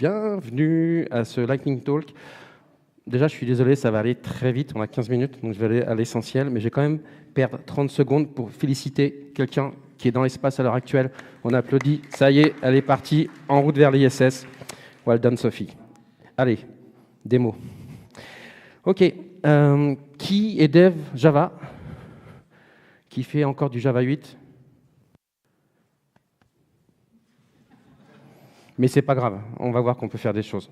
Bienvenue à ce Lightning Talk. Déjà, je suis désolé, ça va aller très vite, on a 15 minutes, donc je vais aller à l'essentiel, mais je vais quand même perdre 30 secondes pour féliciter quelqu'un qui est dans l'espace à l'heure actuelle. On applaudit, ça y est, elle est partie, en route vers l'ISS. Well done, Sophie. Allez, démo. Ok, qui est dev Java? Qui fait encore du Java 8? Mais c'est pas grave, on va voir qu'on peut faire des choses.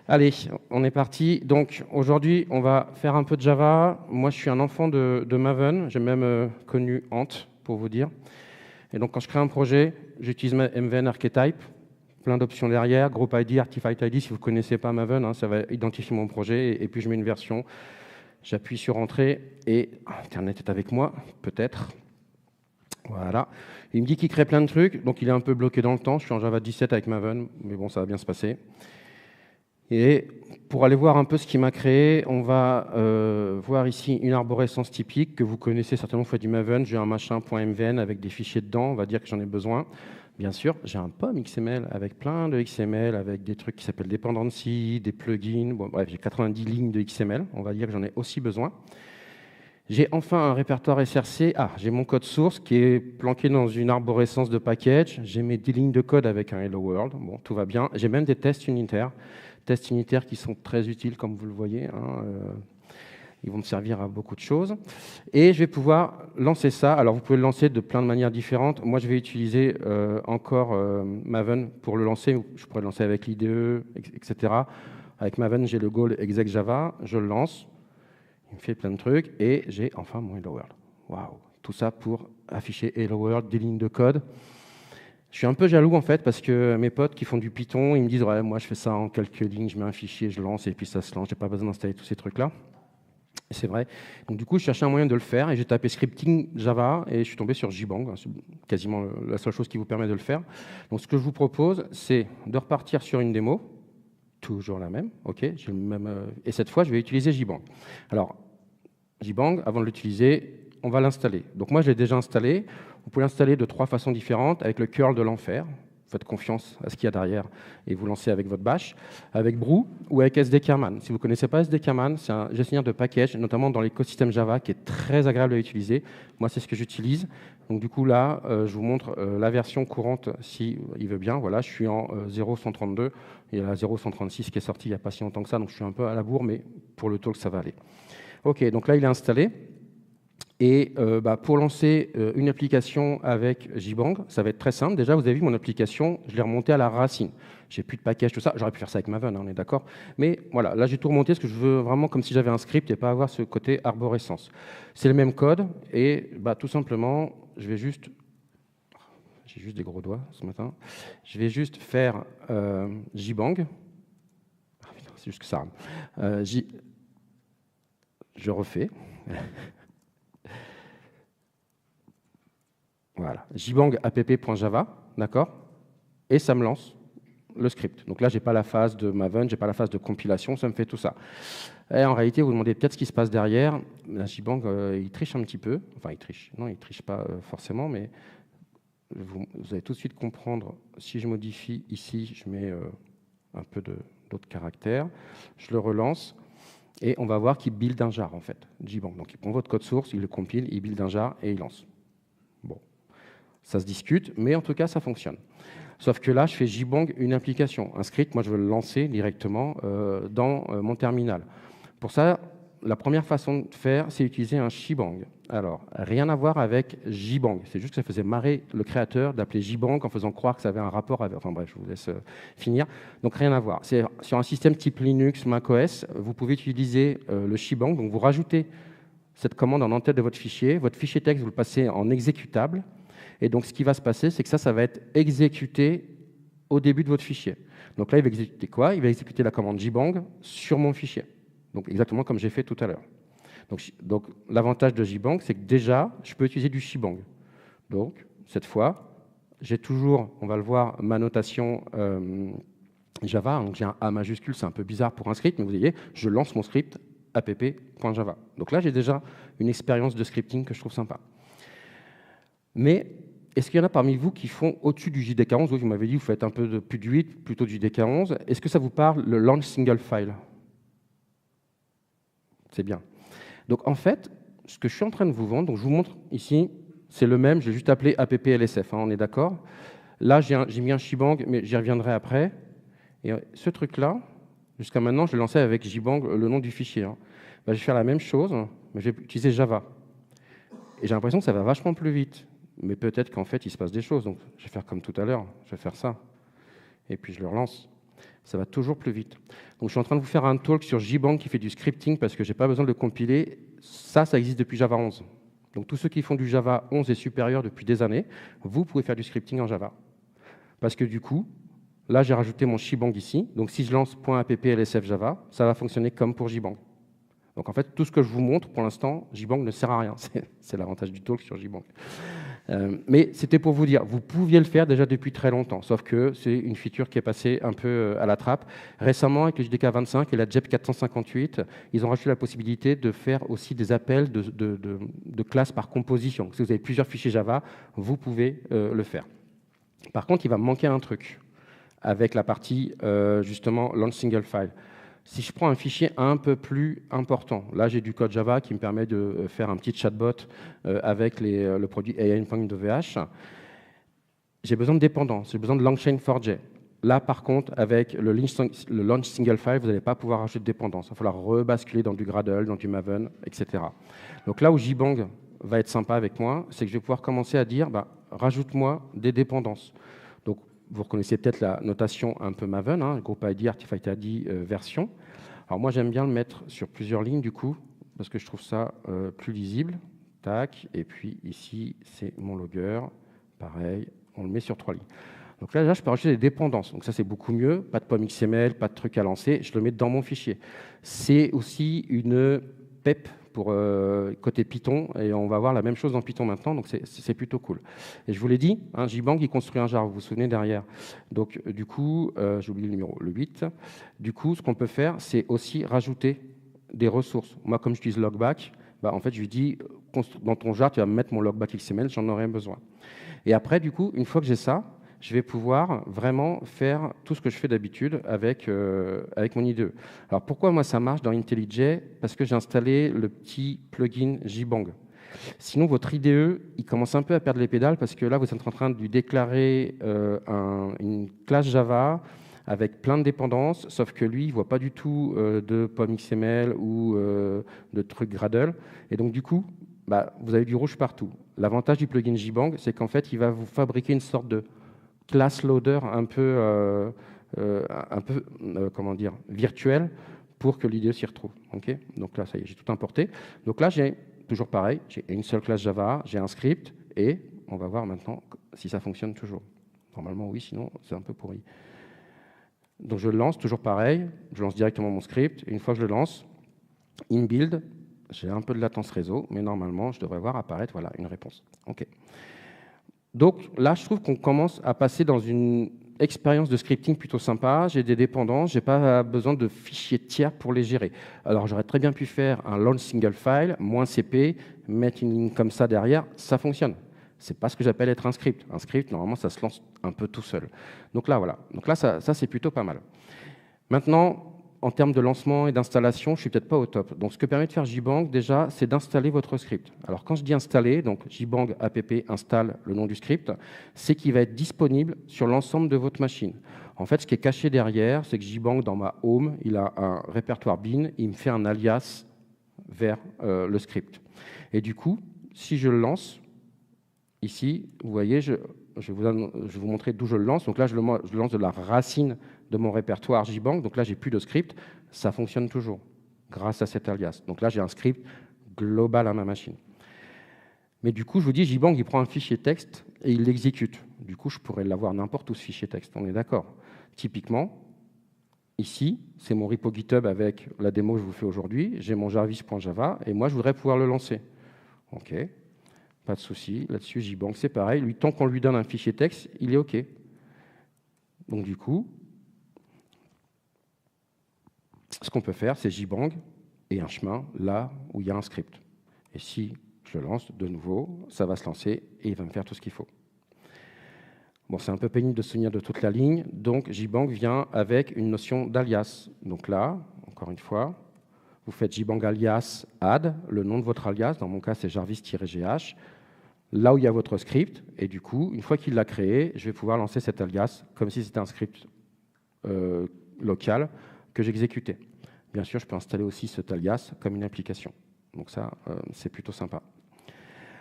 Allez, on est parti. Donc aujourd'hui, on va faire un peu de Java. Moi, je suis un enfant de Maven. J'ai même connu Ant, pour vous dire. Et donc, quand je crée un projet, j'utilise Maven Archetype. Plein d'options derrière. Group ID, Artifact ID. Si vous ne connaissez pas Maven, ça va identifier mon projet. Et puis, je mets une version. J'appuie sur Entrée. Et Internet est avec moi, peut-être. Voilà. Il me dit qu'il crée plein de trucs. Donc, il est un peu bloqué dans le temps. Je suis en Java 17 avec Maven. Mais bon, ça va bien se passer. Et pour aller voir un peu ce qu'il m'a créé, on va voir ici une arborescence typique que vous connaissez certainement, vous faites du Maven. J'ai un machin.mvn avec des fichiers dedans, on va dire que j'en ai besoin. Bien sûr, j'ai un POM XML avec plein de XML, avec des trucs qui s'appellent dependency, des plugins. Bon, bref, j'ai 90 lignes de XML, on va dire que j'en ai aussi besoin. J'ai enfin un répertoire SRC. Ah, j'ai mon code source qui est planqué dans une arborescence de package. J'ai mes 10 lignes de code avec un Hello World. Bon, tout va bien. J'ai même des tests unitaires. Tests unitaires qui sont très utiles, comme vous le voyez. Ils vont me servir à beaucoup de choses. Et je vais pouvoir lancer ça. Alors, vous pouvez le lancer de plein de manières différentes. Moi, je vais utiliser encore Maven pour le lancer. Je pourrais le lancer avec l'IDE, etc. Avec Maven, j'ai le goal exec Java. Je le lance. Il me fait plein de trucs. Et j'ai enfin mon Hello World. Waouh! Tout ça pour afficher Hello World, des lignes de code. Je suis un peu jaloux en fait parce que mes potes qui font du Python, ils me disent ouais, moi je fais ça en quelques lignes, je mets un fichier, je lance et puis ça se lance, j'ai pas besoin d'installer tous ces trucs-là. C'est vrai. Donc du coup, je cherchais un moyen de le faire et j'ai tapé scripting Java et je suis tombé sur JBang, c'est quasiment la seule chose qui vous permet de le faire. Donc ce que je vous propose, c'est de repartir sur une démo, toujours la même, ok, j'ai le même, et cette fois je vais utiliser JBang. Alors JBang, avant de l'utiliser, on va l'installer. Donc moi je l'ai déjà installé. Vous pouvez l'installer de 3 façons différentes, avec le curl de l'enfer. Faites confiance à ce qu'il y a derrière et vous lancez avec votre bash, avec Brew ou avec SDKman. Si vous ne connaissez pas SDKman, c'est un gestionnaire de package, notamment dans l'écosystème Java, qui est très agréable à utiliser. Moi, c'est ce que j'utilise. Donc du coup, là, je vous montre la version courante, si il veut bien. Voilà, je suis en 0.132. Il y a la 0.136 qui est sortie il n'y a pas si longtemps que ça, donc je suis un peu à la bourre, mais pour le talk, ça va aller. OK, donc là, il est installé. Et pour lancer une application avec JBang, ça va être très simple. Déjà, vous avez vu mon application, je l'ai remontée à la racine. J'ai plus de package, tout ça. J'aurais pu faire ça avec Maven, on est d'accord. Mais voilà, là, j'ai tout remonté parce que je veux vraiment comme si j'avais un script et pas avoir ce côté arborescence. C'est le même code et tout simplement, je vais juste... J'ai juste des gros doigts ce matin. Je vais juste faire JBang. Ah, putain, c'est juste que ça. Je refais. Voilà, jbang app.java, d'accord? Et ça me lance le script. Donc là, je n'ai pas la phase de Maven, je n'ai pas la phase de compilation, ça me fait tout ça. Et en réalité, vous vous demandez peut-être ce qui se passe derrière. La jbang, il triche un petit peu. Enfin, il triche. Non, il ne triche pas forcément, mais vous allez tout de suite comprendre. Si je modifie ici, je mets un peu d'autres caractères. Je le relance. Et on va voir qu'il build un jar, en fait, jbang. Donc, il prend votre code source, il le compile, il build un jar et il lance. Bon. Ça se discute, mais en tout cas, ça fonctionne. Sauf que là, je fais JBang une application. Un script, moi, je veux le lancer directement dans mon terminal. Pour ça, la première façon de faire, c'est utiliser un shebang. Alors, rien à voir avec JBang. C'est juste que ça faisait marrer le créateur d'appeler JBang en faisant croire que ça avait un rapport avec... Enfin bref, je vous laisse finir. Donc, rien à voir. C'est sur un système type Linux, macOS, vous pouvez utiliser le shebang. Donc, vous rajoutez cette commande en en-tête de votre fichier. Votre fichier texte, vous le passez en exécutable. Et donc, ce qui va se passer, c'est que ça va être exécuté au début de votre fichier. Donc là, il va exécuter quoi? Il va exécuter la commande JBang sur mon fichier. Donc, exactement comme j'ai fait tout à l'heure. Donc l'avantage de JBang, c'est que déjà, je peux utiliser du shebang. Donc, cette fois, j'ai toujours, on va le voir, ma notation Java. Donc, j'ai un A majuscule, c'est un peu bizarre pour un script, mais vous voyez, je lance mon script app.java. Donc là, j'ai déjà une expérience de scripting que je trouve sympa. Mais Est-ce qu'il y en a parmi vous qui font au-dessus du JDK11? Vous m'avez dit que vous faites un peu de plus du 8, plutôt du JDK11. Est-ce que ça vous parle, le launch single file? C'est bien. Donc en fait, ce que je suis en train de vous vendre, donc je vous montre ici, c'est le même, je vais juste appeler APP-LSF, hein, on est d'accord? Là, j'ai mis un Shebang, mais j'y reviendrai après. Et ce truc-là, jusqu'à maintenant, je l'ai lancé avec Shebang, le nom du fichier. Hein. Ben, je vais faire la même chose, mais je vais utiliser Java. Et j'ai l'impression que ça va vachement plus vite. Mais peut-être qu'en fait, il se passe des choses. Donc, je vais faire comme tout à l'heure. Je vais faire ça. Et puis, je le relance. Ça va toujours plus vite. Donc, je suis en train de vous faire un talk sur JBank qui fait du scripting parce que je n'ai pas besoin de le compiler. Ça existe depuis Java 11. Donc, tous ceux qui font du Java 11 et supérieur depuis des années, vous pouvez faire du scripting en Java. Parce que du coup, là, j'ai rajouté mon Shebang ici. Donc, si je lance .app-lsf Java, ça va fonctionner comme pour JBank. Donc, en fait, tout ce que je vous montre, pour l'instant, JBank ne sert à rien. C'est l'avantage du talk sur JBank. Mais c'était pour vous dire, vous pouviez le faire déjà depuis très longtemps, sauf que c'est une feature qui est passée un peu à la trappe. Récemment, avec le JDK 25 et la JEP 458, ils ont rajouté la possibilité de faire aussi des appels de classes par composition. Si vous avez plusieurs fichiers Java, vous pouvez le faire. Par contre, il va me manquer un truc avec la partie justement launch single file. Si je prends un fichier un peu plus important, là j'ai du code Java qui me permet de faire un petit chatbot avec le produit AI.2VH, j'ai besoin de dépendance, j'ai besoin de LangChain4j. Là par contre, avec le launch single file, vous n'allez pas pouvoir rajouter de dépendance. Il va falloir rebasculer dans du Gradle, dans du Maven, etc. Donc là où JBank va être sympa avec moi, c'est que je vais pouvoir commencer à dire, rajoute-moi des dépendances. Donc, vous reconnaissez peut-être la notation un peu Maven, hein, groupe ID, Artifact ID, version. Alors moi, j'aime bien le mettre sur plusieurs lignes, du coup, parce que je trouve ça plus lisible. Tac, et puis ici, c'est mon logger. Pareil, on le met sur 3 lignes. Donc là, je peux rajouter des dépendances. Donc ça, c'est beaucoup mieux. Pas de pomme XML, pas de truc à lancer. Je le mets dans mon fichier. C'est aussi une PEP pour côté Python, et on va voir la même chose dans Python maintenant, donc c'est plutôt cool. Et je vous l'ai dit, hein, JBank, il construit un jar, vous vous souvenez derrière. Donc du coup, j'ai oublié le numéro, le 8. Du coup, ce qu'on peut faire, c'est aussi rajouter des ressources. Moi, comme j'utilise Logback, en fait, je lui dis, dans ton jar, tu vas me mettre mon Logback XML, j'en aurai besoin. Et après, du coup, une fois que j'ai ça, je vais pouvoir vraiment faire tout ce que je fais d'habitude avec mon IDE. Alors pourquoi moi ça marche dans IntelliJ? Parce que j'ai installé le petit plugin JBank. Sinon, votre IDE, il commence un peu à perdre les pédales parce que là, vous êtes en train de lui déclarer une classe Java avec plein de dépendances, sauf que lui, il ne voit pas du tout de pomme XML ou de trucs Gradle. Et donc, du coup, vous avez du rouge partout. L'avantage du plugin JBank, c'est qu'en fait, il va vous fabriquer une sorte de class loader un peu comment dire, virtuel pour que l'IDE s'y retrouve. Okay, donc là, ça y est, j'ai tout importé. Donc là, j'ai toujours pareil, j'ai une seule classe Java, j'ai un script, et on va voir maintenant si ça fonctionne toujours. Normalement, oui, sinon, c'est un peu pourri. Donc je le lance, toujours pareil, je lance directement mon script, et une fois que je le lance, inbuild, j'ai un peu de latence réseau, mais normalement, je devrais voir apparaître voilà, une réponse. OK. Donc là, je trouve qu'on commence à passer dans une expérience de scripting plutôt sympa. J'ai des dépendances, je n'ai pas besoin de fichiers tiers pour les gérer. Alors j'aurais très bien pu faire un launch single file, -cp, mettre une ligne comme ça derrière, ça fonctionne. Ce n'est pas ce que j'appelle être un script. Un script, normalement, ça se lance un peu tout seul. Donc là, voilà. Donc là, ça c'est plutôt pas mal. Maintenant, en termes de lancement et d'installation, je ne suis peut-être pas au top. Donc, ce que permet de faire JBank, déjà, c'est d'installer votre script. Alors, quand je dis installer, donc JBank app installe le nom du script, c'est qu'il va être disponible sur l'ensemble de votre machine. En fait, ce qui est caché derrière, c'est que JBank, dans ma home, il a un répertoire bin, il me fait un alias vers le script. Et du coup, si je le lance, ici, vous voyez, je vais vous montrer d'où je le lance. Donc là, je le lance de la racine de mon répertoire JBank. Donc là, j'ai plus de script. Ça fonctionne toujours grâce à cet alias. Donc là, j'ai un script global à ma machine. Mais du coup, je vous dis, JBank, il prend un fichier texte et il l'exécute. Du coup, je pourrais l'avoir n'importe où, ce fichier texte. On est d'accord. Typiquement, ici, c'est mon repo GitHub avec la démo que je vous fais aujourd'hui. J'ai mon jarvis.java et moi, je voudrais pouvoir le lancer. OK. Pas de souci. Là-dessus, JBank, c'est pareil. Lui, tant qu'on lui donne un fichier texte, il est OK. Donc, du coup, ce qu'on peut faire, c'est JBank et un chemin là où il y a un script. Et si je le lance de nouveau, ça va se lancer et il va me faire tout ce qu'il faut. Bon, c'est un peu pénible de se souvenir de toute la ligne, donc JBang vient avec une notion d'alias. Donc là, encore une fois, vous faites JBang alias add, le nom de votre alias, dans mon cas c'est jarvis-gh, là où il y a votre script, et du coup, une fois qu'il l'a créé, je vais pouvoir lancer cet alias comme si c'était un script local que j'exécutais. Bien sûr, je peux installer aussi cet alias comme une application. Donc ça, c'est plutôt sympa.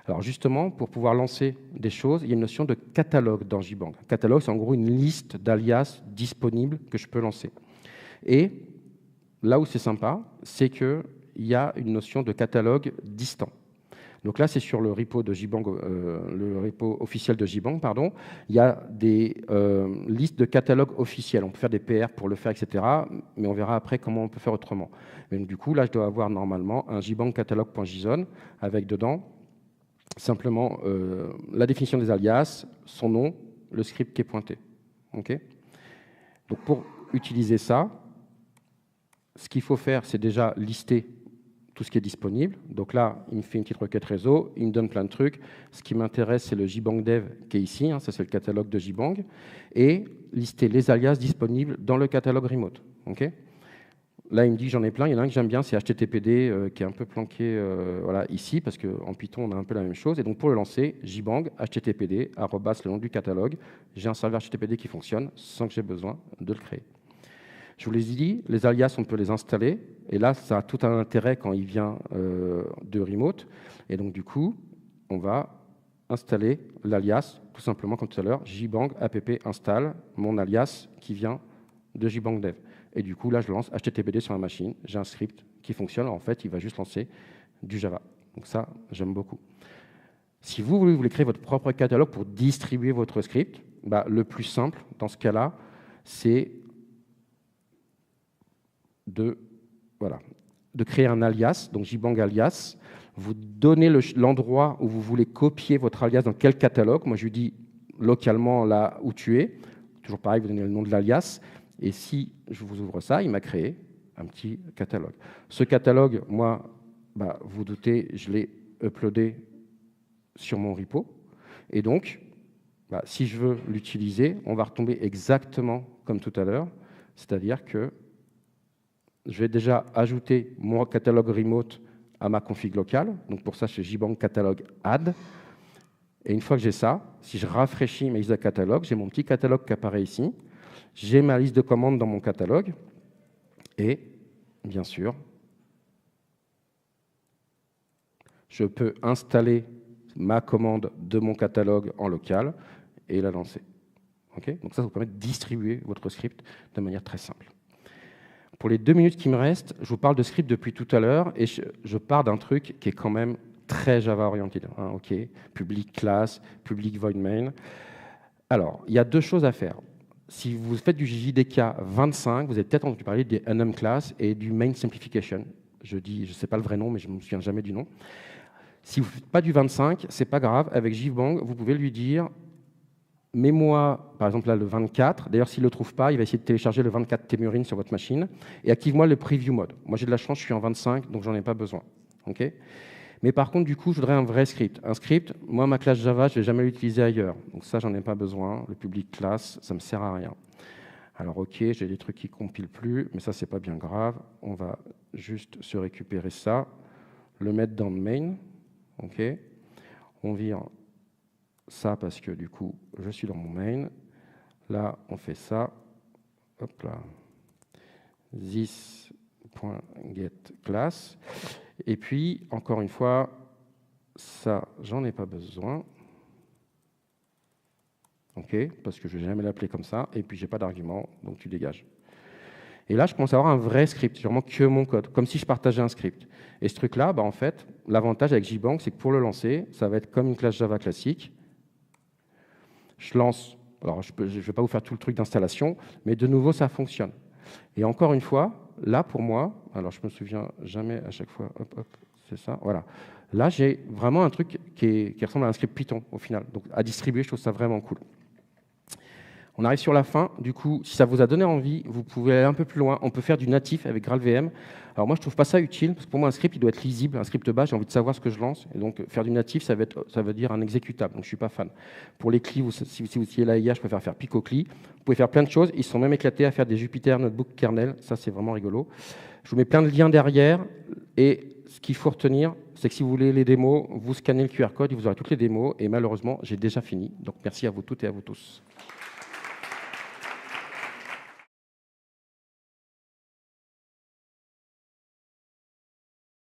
Alors justement, pour pouvoir lancer des choses, il y a une notion de catalogue dans JBang. Catalogue, c'est en gros une liste d'alias disponibles que je peux lancer. Et là où c'est sympa, c'est qu'il y a une notion de catalogue distant. Donc là, c'est sur le repo de JBang, le repo officiel de JBang, pardon. Il y a des listes de catalogues officiels. On peut faire des PR pour le faire, etc. Mais on verra après comment on peut faire autrement. Mais donc, du coup, là, je dois avoir normalement un JBang catalogue.json avec dedans simplement la définition des alias, son nom, le script qui est pointé. Okay, donc pour utiliser ça, ce qu'il faut faire, c'est déjà lister tout ce qui est disponible. Donc là, il me fait une petite requête réseau, il me donne plein de trucs. Ce qui m'intéresse, c'est le JBang dev qui est ici, hein, ça c'est le catalogue de JBang, et lister les alias disponibles dans le catalogue remote. Okay, là, il me dit j'en ai plein. Il y en a un que j'aime bien, c'est HTTPD, qui est un peu planqué voilà, ici, parce qu'en Python, on a un peu la même chose. Et donc, pour le lancer, JBang, HTTPD, @ le nom du catalogue. J'ai un serveur HTTPD qui fonctionne sans que j'ai besoin de le créer. Je vous l'ai dit, les alias, on peut les installer. Et là, ça a tout un intérêt quand il vient de remote. Et donc, du coup, on va installer l'alias, tout simplement comme tout à l'heure, JBang app install, mon alias qui vient de JBang dev. Et du coup, là, je lance HTTPD sur la machine. J'ai un script qui fonctionne. En fait, il va juste lancer du Java. Donc ça, j'aime beaucoup. Si vous voulez créer votre propre catalogue pour distribuer votre script, bah, le plus simple, dans ce cas-là, c'est de créer un alias, donc JBang alias. Vous donnez l'endroit où vous voulez copier votre alias dans quel catalogue. Moi, je lui dis localement là où tu es. Toujours pareil, vous donnez le nom de l'alias. Et si je vous ouvre ça, il m'a créé un petit catalogue. Ce catalogue, moi, bah, vous doutez, je l'ai uploadé sur mon repo. Et donc, bah, si je veux l'utiliser, on va retomber exactement comme tout à l'heure. C'est-à-dire que je vais déjà ajouter mon catalogue remote à ma config locale. Donc pour ça, je fais JBang catalogue add. Et une fois que j'ai ça, si je rafraîchis ma liste de catalogue, j'ai mon petit catalogue qui apparaît ici. J'ai ma liste de commandes dans mon catalogue. Et, bien sûr, je peux installer ma commande de mon catalogue en local et la lancer. Okay, donc ça vous permet de distribuer votre script de manière très simple. Pour les 2 minutes qui me restent, je vous parle de script depuis tout à l'heure et je pars d'un truc qui est quand même très Java orienté. Hein, okay, public class, public void main. Alors, il y a 2 choses à faire. Si vous faites du JDK 25, vous avez peut-être entendu parler des enum class et du main simplification. Je ne sais pas le vrai nom, mais je ne me souviens jamais du nom. Si vous ne faites pas du 25, ce n'est pas grave. Avec JBang, vous pouvez lui dire mets-moi, par exemple, là, le 24. D'ailleurs, s'il ne le trouve pas, il va essayer de télécharger le 24 Temurin sur votre machine et active-moi le preview mode. Moi, j'ai de la chance, je suis en 25, donc j'en ai pas besoin. Okay, mais par contre, du coup, je voudrais un vrai script. Un script, moi, ma classe Java, je ne vais jamais l'utiliser ailleurs. Donc ça, j'en ai pas besoin. Le public class, ça ne me sert à rien. Alors, OK, j'ai des trucs qui ne compilent plus, mais ça, ce n'est pas bien grave. On va juste se récupérer ça, le mettre dans le main. OK, on vire ça parce que, du coup, je suis dans mon main. Là, on fait ça. Hop là. This.getClass. Et puis, encore une fois, ça, j'en ai pas besoin. OK, parce que je ne vais jamais l'appeler comme ça. Et puis, je n'ai pas d'argument, donc tu dégages. Et là, je commence à avoir un vrai script, vraiment que mon code, comme si je partageais un script. Et ce truc-là, bah, en fait, l'avantage avec JBang, c'est que pour le lancer, ça va être comme une classe Java classique. Je lance, alors je ne vais pas vous faire tout le truc d'installation, mais de nouveau, ça fonctionne. Et encore une fois, là, pour moi, alors je me souviens jamais à chaque fois, hop, hop, c'est ça, voilà. Là, j'ai vraiment un truc qui ressemble à un script Python, au final. Donc, à distribuer, je trouve ça vraiment cool. On arrive sur la fin. Du coup, si ça vous a donné envie, vous pouvez aller un peu plus loin. On peut faire du natif avec GraalVM. Alors moi, je trouve pas ça utile, parce que pour moi, un script, il doit être lisible. Un script bash, j'ai envie de savoir ce que je lance. Et donc, faire du natif, ça veut dire un exécutable. Donc, je suis pas fan. Pour les clis, si vous utilisez l'AIA, je préfère faire Picocli. Vous pouvez faire plein de choses. Ils sont même éclatés à faire des Jupyter Notebook kernel. Ça, c'est vraiment rigolo. Je vous mets plein de liens derrière. Et ce qu'il faut retenir, c'est que si vous voulez les démos, vous scannez le QR code et vous aurez toutes les démos. Et malheureusement, j'ai déjà fini. Donc, merci à vous toutes et à vous tous.